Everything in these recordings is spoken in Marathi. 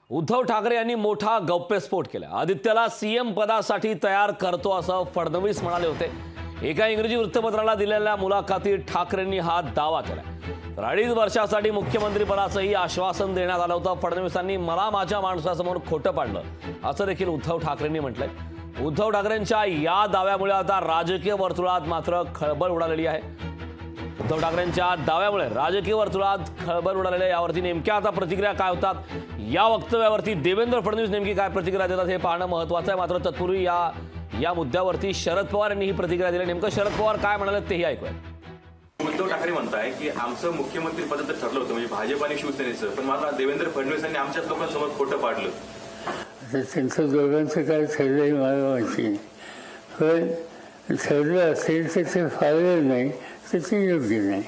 उद्धव ठाकरे यांनी मोठा गौप्यस्फोट केला। आदित्यला सीएम पदासाठी तयार करतो असं फडणवीस म्हणाले होते। एका इंग्रजी वृत्तपत्राला दिलेल्या मुलाखतीत ठाकरेंनी हा दावा केला। तर 2.5 वर्षासाठी मुख्यमंत्री पदाचंही आश्वासन देण्यात आलं होतं। फडणवीसांनी मला माझ्या माणसासमोर खोटं पाडलं असं देखील उद्धव ठाकरेंनी म्हटलंय। उद्धव ठाकरेंच्या या दाव्यामुळे आता राजकीय वर्तुळात मात्र खळबळ उडालेली आहे। उद्धव ठाकरेंच्या दाव्यामुळे राजकीय वर्तुळात खळबळ उडालेली आहे। यावरती नेमक्या आता प्रतिक्रिया काय होतात, या वक्तव्यावरती देवेंद्र फडणवीस नेमकी काय प्रतिक्रिया देतात हे पाहणं महत्त्वाचं आहे। मात्र तत्पूर्वी या मुद्द्यावरती शरद पवार यांनी ही प्रतिक्रिया दिली। नेमकं शरद पवार काय म्हणाले तेही ऐकूया। उद्धव ठाकरे म्हणताय की आमचं मुख्यमंत्री पद तर ठरलं होतं, म्हणजे भाजप आणि शिवसेनेचं, पण मात्र देवेंद्र फडणवीसांनी आमच्याच लोकांसमोर खोटं पाडलं। त्यांचं दोघांचं काय ठरलंय मला माहिती नाही, पण ठरलं असेल तर ते फायदा नाही तर ते योग्य नाही।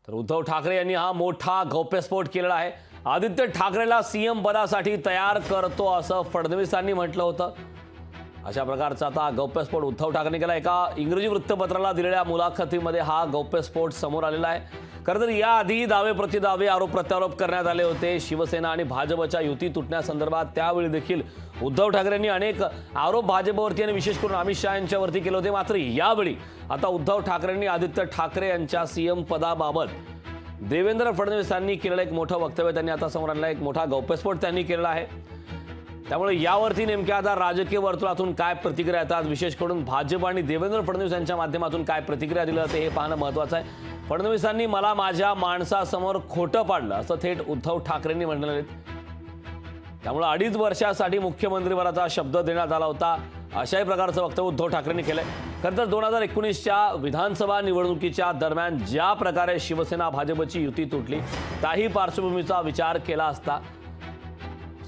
तर उद्धव ठाकरे यांनी हा मोठा गौप्यस्फोट केलेला आहे। आदित्य ठाकरेला सीएम पदासाठी तयार करतो असं फडणवीसांनी म्हटलं होतं। अशा प्रकारचा आता गौप्यस्फोट उद्धव ठाकरेंनी केला। एका इंग्रजी वृत्तपत्राला दिलेल्या मुलाखतीमध्ये हा गौप्यस्फोट समोर आलेला आहे। खरं तर याआधी दावे प्रतिदावे आरोप प्रत्यारोप करण्यात आले होते शिवसेना आणि भाजपच्या युती तुटण्यासंदर्भात। त्यावेळी देखील उद्धव ठाकरेंनी अनेक आरोप भाजपवरती आणि विशेष करून अमित शहा यांच्यावरती केले होते। मात्र यावेळी आता उद्धव ठाकरेंनी आदित्य ठाकरे यांच्या सीएम पदाबाबत देवेंद्र फडणवीसांनी केलेलं एक मोठं वक्तव्य त्यांनी आता समोर आणलं। एक मोठा गौप्यस्फोट त्यांनी केलेला आहे। त्यामुळे यावरती नेमक्या आता राजकीय वर्तुळातून काय प्रतिक्रिया येतात, विशेष करून भाजप आणि देवेंद्र फडणवीस यांच्या माध्यमातून काय प्रतिक्रिया दिली जाते हे पाहणं महत्त्वाचं आहे। फडणवीसांनी मला माझ्या माणसासमोर खोटं पाडलं असं थेट उद्धव ठाकरेंनी म्हटलं आहे। त्यामुळे 2.5 वर्षासाठी मुख्यमंत्रीपदाचा शब्द देण्यात आला होता अशाही प्रकारचं वक्तव्य उद्धव ठाकरेंनी केलंय। खरं तर 2019च्या विधानसभा निवडणुकीच्या दरम्यान ज्या प्रकारे शिवसेना भाजपची युती तुटली त्याही पार्श्वभूमीचा विचार केला असता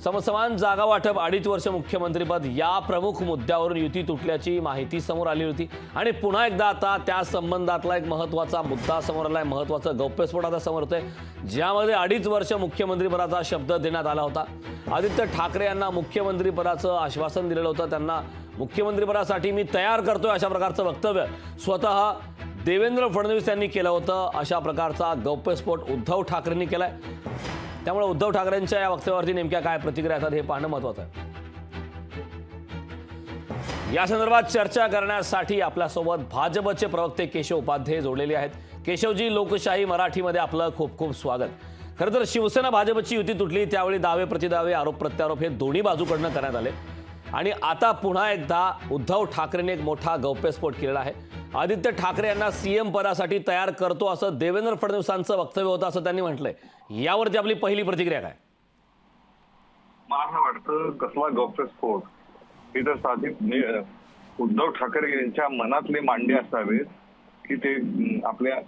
समसमान जागा वाटप 2.5 वर्ष मुख्यमंत्रीपद या प्रमुख मुद्द्यावरून युती तुटल्याची माहिती समोर आली होती। आणि पुन्हा एकदा आता त्या संबंधातला एक महत्त्वाचा मुद्दा समोर आलाय, महत्त्वाचा गौप्यस्फोट आता समोर येतोय, ज्यामध्ये 2.5 वर्ष मुख्यमंत्रीपदाचा शब्द देण्यात आला होता। आदित्य ठाकरे यांना मुख्यमंत्रीपदाचं आश्वासन दिलेलं होतं। त्यांना मुख्यमंत्रीपदासाठी मी तयार करतोय अशा प्रकारचं वक्तव्य स्वतः देवेंद्र फडणवीस यांनी केलं होतं। अशा प्रकारचा गौप्यस्फोट उद्धव ठाकरेंनी केलाय। त्यामुळे उद्धव ठाकरेंच्या या वक्तव्यावरती नेमक्या काय प्रतिक्रिया येतात हे पाहणं महत्त्वाचं आहे। या संदर्भात चर्चा करण्यासाठी आपल्यासोबत भाजपचे प्रवक्ते केशव उपाध्ये जोडलेले आहेत। केशवजी, लोकशाही मराठीमध्ये आपलं खूप खूप स्वागत। खरं तर शिवसेना भाजपची युती तुटली त्यावेळी दावे प्रतिदावे आरोप प्रत्यारोप हे दोन्ही बाजूकडनं करण्यात आले आणि आता पुन्हा एकदा उद्धव ठाकरेंनी एक मोठा गौप्यस्फोट केलेला आहे। आदित्य ठाकरे यांना सीएम पदासाठी तयार करतो असं देवेंद्र फडणवीसांचं वक्तव्य होतं असं त्यांनी म्हटलंय। यावरती आपली पहिली प्रतिक्रिया काय? मला वाटतं कसला गौप्यस्फोट हे तर साधी उद्धव ठाकरे यांच्या मनातले मांडे असावेत की ते आपल्या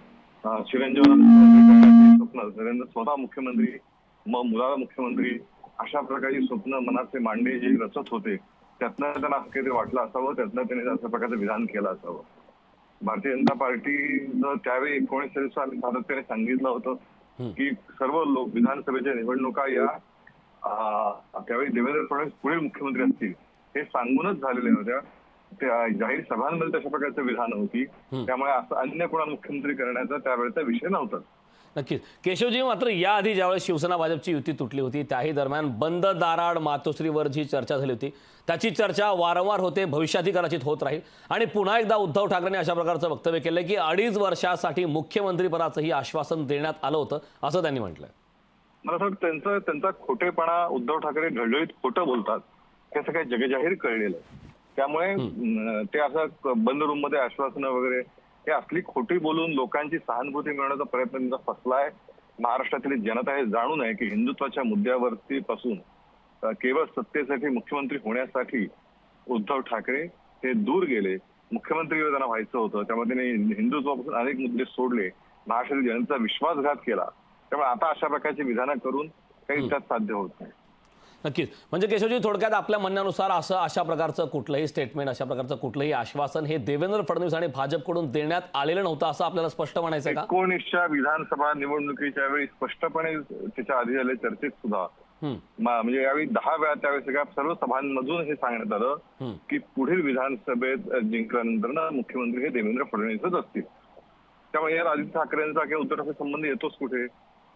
चिरंजीवांना स्वप्न स्वतः मुख्यमंत्री मग मुलाला मुख्यमंत्री अशा प्रकारची स्वप्न मनातले मांडे जे रचत होते त्यातनं त्यांना असं काहीतरी वाटलं असावं, त्यातनं त्यांनी अशा प्रकारचं विधान केलं असावं। भारतीय जनता पार्टीनं त्यावेळी 19 साली सातत्याने सांगितलं होतं की सर्व विधानसभेच्या निवडणुका या त्यावेळी देवेंद्र फडणवीस पुढील मुख्यमंत्री असतील हे सांगूनच झालेल्या होत्या। त्या जाहीर सभांमध्ये तशा प्रकारचं विधान होती। त्यामुळे असं अन्य कोणाला मुख्यमंत्री करण्याचा त्यावेळेचा विषय नव्हता। नक्कीच केशवजी, मात्र याआधी ज्यावेळेस शिवसेना भाजपची युती तुटली होती त्याही दरम्यान बंद दाराआड मातोश्रीवर जी चर्चा झाली होती त्याची चर्चा वारंवार होते, भविष्यातही कदाचित होत राहील। आणि पुन्हा एकदा उद्धव ठाकरेंनी अशा प्रकारचं वक्तव्य केलंय की 2.5 वर्षासाठी मुख्यमंत्रीपदाचंही आश्वासन देण्यात आलं होतं असं त्यांनी म्हटलंय। मला असं वाटतं त्यांचा खोटेपणा, उद्धव ठाकरे ढळढळीत खोटं बोलतात त्याचं काही जगजाहीर कळलेलं। त्यामुळे ते असं बंद रूम मध्ये आश्वासनं वगैरे हे असली खोटी बोलून लोकांची सहानुभूती मिळवण्याचा प्रयत्न त्यांचा फसलाय। महाराष्ट्रातील जनता हे जाणू नये की हिंदुत्वाच्या मुद्द्यावरती पासून केवळ सत्तेसाठी मुख्यमंत्री होण्यासाठी उद्धव ठाकरे हे दूर गेले। मुख्यमंत्री त्यांना व्हायचं होतं, त्यामुळे त्यांनी हिंदुत्वापासून अनेक मुद्दे सोडले, महाराष्ट्रातील जनतेचा विश्वासघात केला। त्यामुळे आता अशा प्रकारची विधानं करून काही त्यात साध्य होत नाही। नक्कीच, म्हणजे केशवजी थोडक्यात आपल्या म्हणण्यानुसार अशा प्रकारचं कुठलंही स्टेटमेंट, अशा प्रकारचं कुठलंही आश्वासन हे देवेंद्र फडणवीस आणि भाजपकडून देण्यात आलेलं नव्हतं असं आपल्याला स्पष्ट म्हणायचं का? 19च्या विधानसभा निवडणुकीच्या वेळी स्पष्टपणे त्याच्या आधी झालेल्या चर्चेत सुद्धा म्हणजे यावेळी 10 वेळा त्यावेळी सगळ्या सर्व सभांमधून हे सांगण्यात आलं की पुढील विधानसभेत जिंकल्यानंतर मुख्यमंत्री हे देवेंद्र फडणवीसच असतील। त्यामुळे या आदित्य ठाकरेंचा किंवा उद्धव ठाकरे संबंध येतोच कुठे?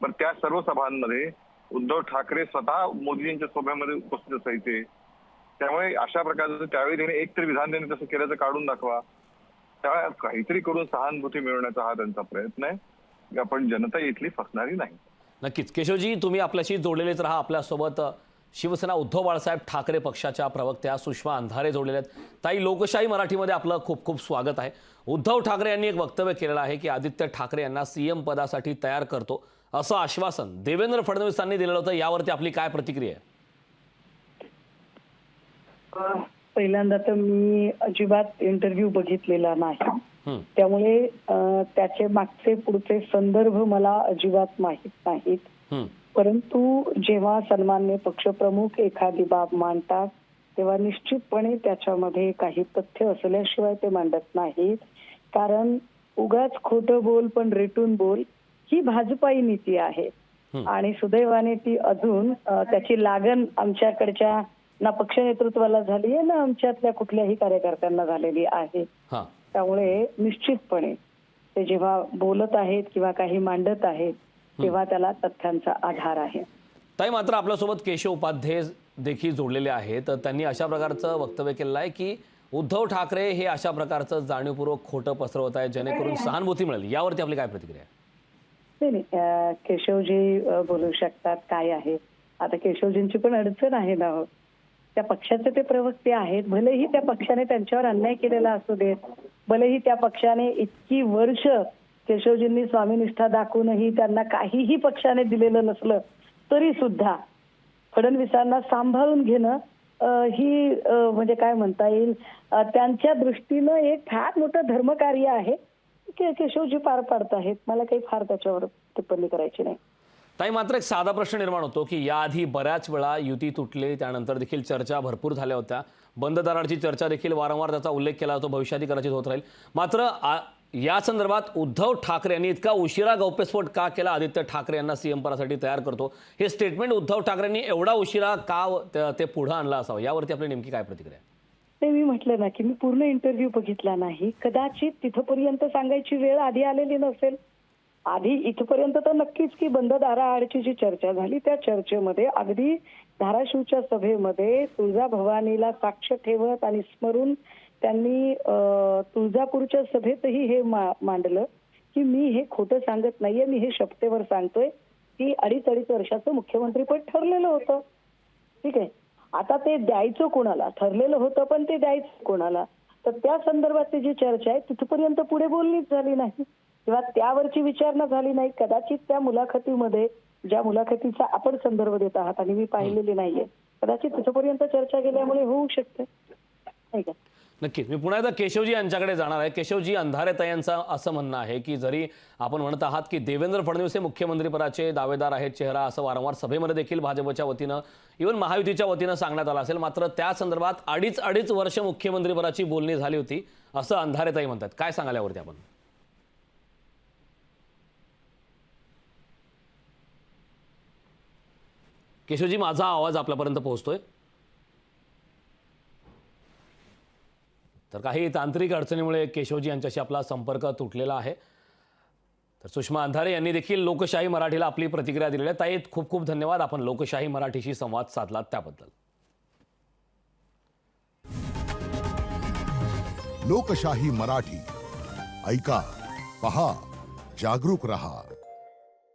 पण त्या सर्व सभांमध्ये उद्धव ठाकरे स्वतः मोदींच्या सभेमध्ये उपस्थित असायचे. त्यामुळे अशा प्रकारचं त्यावेळी त्यांनी एक तरी विधान त्यांनी तसं केल्याचं काढून दाखवा. त्यामुळे काहीतरी करून सहानुभूती मिळवण्याचा हा त्यांचा प्रयत्न आहे. पण जनता इथली फसणारी नाही. नक्कीच केशवजी, तुम्ही आपल्याशी जोडलेलेच राहा. आपल्यासोबत शिवसेना उद्धव बाळासाहेब ठाकरे पक्षाच्या प्रवक्त्या सुषमा अंधारे जोडलेल्या आहेत. ताई, लोकशाही मराठीमध्ये आपलं खूप खूप स्वागत आहे. उद्धव ठाकरे यांनी एक वक्तव्य केलेलं आहे की आदित्य ठाकरे यांना सीएम पदासाठी तयार करतो असं आश्वासन देवेंद्र फडणवीसांनी दिलेलं होतं. यावरती आपली काय प्रतिक्रिया आहे? पहिल्यांदा तर मी अजिबात इंटरव्ह्यू बघितलेला नाही, त्यामुळे त्याचे मागचे पुढचे संदर्भ मला अजिबात माहीत नाहीत. परंतु जेव्हा सन्माननीय पक्षप्रमुख एखादी बाब मांडतात तेव्हा निश्चितपणे त्याच्यामध्ये काही तथ्य असल्याशिवाय ते मांडत नाहीत. कारण उगाच खोटं बोल पण रेटून बोल ही भाजपाई नीती आहे. आणि सुदैवाने ती अजून त्याची लागण आमच्याकडच्या ना पक्ष नेतृत्वाला झाली आहे ना आमच्यातल्या कुठल्याही कार्यकर्त्यांना झालेली आहे. त्यामुळे निश्चितपणे ते जेव्हा बोलत आहेत किंवा काही मांडत आहेत तेव्हा त्याला तथ्यांचा आधार आहे. ताई, मात्र आपल्यासोबत केशव उपाध्याय देखील जोडलेले आहेत. त्यांनी अशा प्रकारचं वक्तव्य केलेलं आहे की उद्धव ठाकरे हे अशा प्रकारचं जाणीवपूर्वक खोटं पसरवत आहे जेणेकरून सहानुभूती मिळेल. यावरती आपली काय प्रतिक्रिया आहे? नाही, केशवजी बोलू शकतात. काय आहे आता केशवजींची पण अडचण आहे ना. त्या पक्षाचे ते प्रवक्ते आहेत. भलेही त्या पक्षाने त्यांच्यावर अन्याय केलेला असू देत, भलेही त्या पक्षाने इतकी वर्ष केशवजींनी स्वामीनिष्ठा दाखवूनही त्यांना काहीही पक्षाने दिलेलं नसलं तरी सुद्धा फडणवीसांना सांभाळून घेणं ही म्हणजे काय म्हणता येईल त्यांच्या दृष्टीनं एक फार मोठं धर्मकार्य आहे. केशवजी पार पाडत आहेत. मला काही फार त्याच्यावर टिप्पणी करायची नाही. ताई, मात्र एक साधा प्रश्न निर्माण होतो की याआधी बऱ्याच वेळा युती तुटली, त्यानंतर देखील चर्चा भरपूर झाल्या होत्या. बंद दाराची चर्चा देखील वारंवार त्याचा उल्लेख केला जातो. भविष्यातही कदाचित होत राहील. मात्र या संदर्भात उद्धव ठाकरे यांनी इतका उशिरा गौप्यस्फोट का केला? आदित्य ठाकरे यांना सीएम पदासाठी तयार करतो हे स्टेटमेंट उद्धव ठाकरेंनी एवढा उशिरा का ते पुढे आणलं असावं? यावरती आपली नेमकी काय प्रतिक्रिया आहे? ते मी म्हटलं ना की मी पूर्ण इंटरव्ह्यू बघितला नाही. कदाचित तिथपर्यंत सांगायची वेळ आधी आलेली नसेल. आधी इथपर्यंत तर नक्कीच की बंद दाराआडची जी चर्चा झाली त्या चर्चेमध्ये अगदी धाराशिवच्या सभेमध्ये तुळजाभवानीला साक्ष ठेवत आणि स्मरून त्यांनी तुळजापूरच्या सभेतही हे मांडलं की मी हे खोटं सांगत नाहीये, मी हे शपथेवर सांगतोय की 2.5 वर्षाचं मुख्यमंत्रीपद ठरलेलं होतं. ठीक आहे, आता ते द्यायचं कोणाला? ठरलेलं होतं पण ते द्यायचं कोणाला? तर त्या संदर्भातली जी चर्चा आहे तिथपर्यंत पुढे बोलणीच झाली नाही किंवा त्यावरची विचारणा झाली नाही. कदाचित त्या मुलाखतीमध्ये ज्या मुलाखतीचा आपण संदर्भ देत आहात आणि मी पाहिलेली नाहीये, कदाचित तिथपर्यंत चर्चा केल्यामुळे होऊ शकते, नाही का? नक्कीच. मी पुन्हा एकदा केशवजी यांच्याकडे जाणार आहे. केशवजी, अंधारे ताईंचं असं म्हणणं आहे की जरी आपण म्हणत आहात की देवेंद्र फडणवीस हे मुख्यमंत्रीपदाचे दावेदार आहेत, चेहरा असं वारंवार सभेमध्ये देखील भाजपच्या वतीनं इव्हन महायुतीच्या वतीनं सांगण्यात आलं असेल, मात्र त्या संदर्भात अडीच वर्ष मुख्यमंत्रीपदाची बोलणी झाली होती असं अंधारे ताई म्हणतात. काय सांगाल यावरती आपण? केशवजी, माझा आवाज आपल्यापर्यंत पोहोचतोय? तर काही तांत्रिक अडचणीमुळे केशवजी यांच्याशी आपला संपर्क तुटलेला आहे. तर सुषमा अंधारे यांनी देखील लोकशाही मराठीला आपली प्रतिक्रिया दिलेली आहे. ताई, खूप खूप धन्यवाद. आपण लोकशाही मराठीशी संवाद साधलात त्याबद्दल. लोकशाही मराठी ऐका, पहा, जागरूक रहा.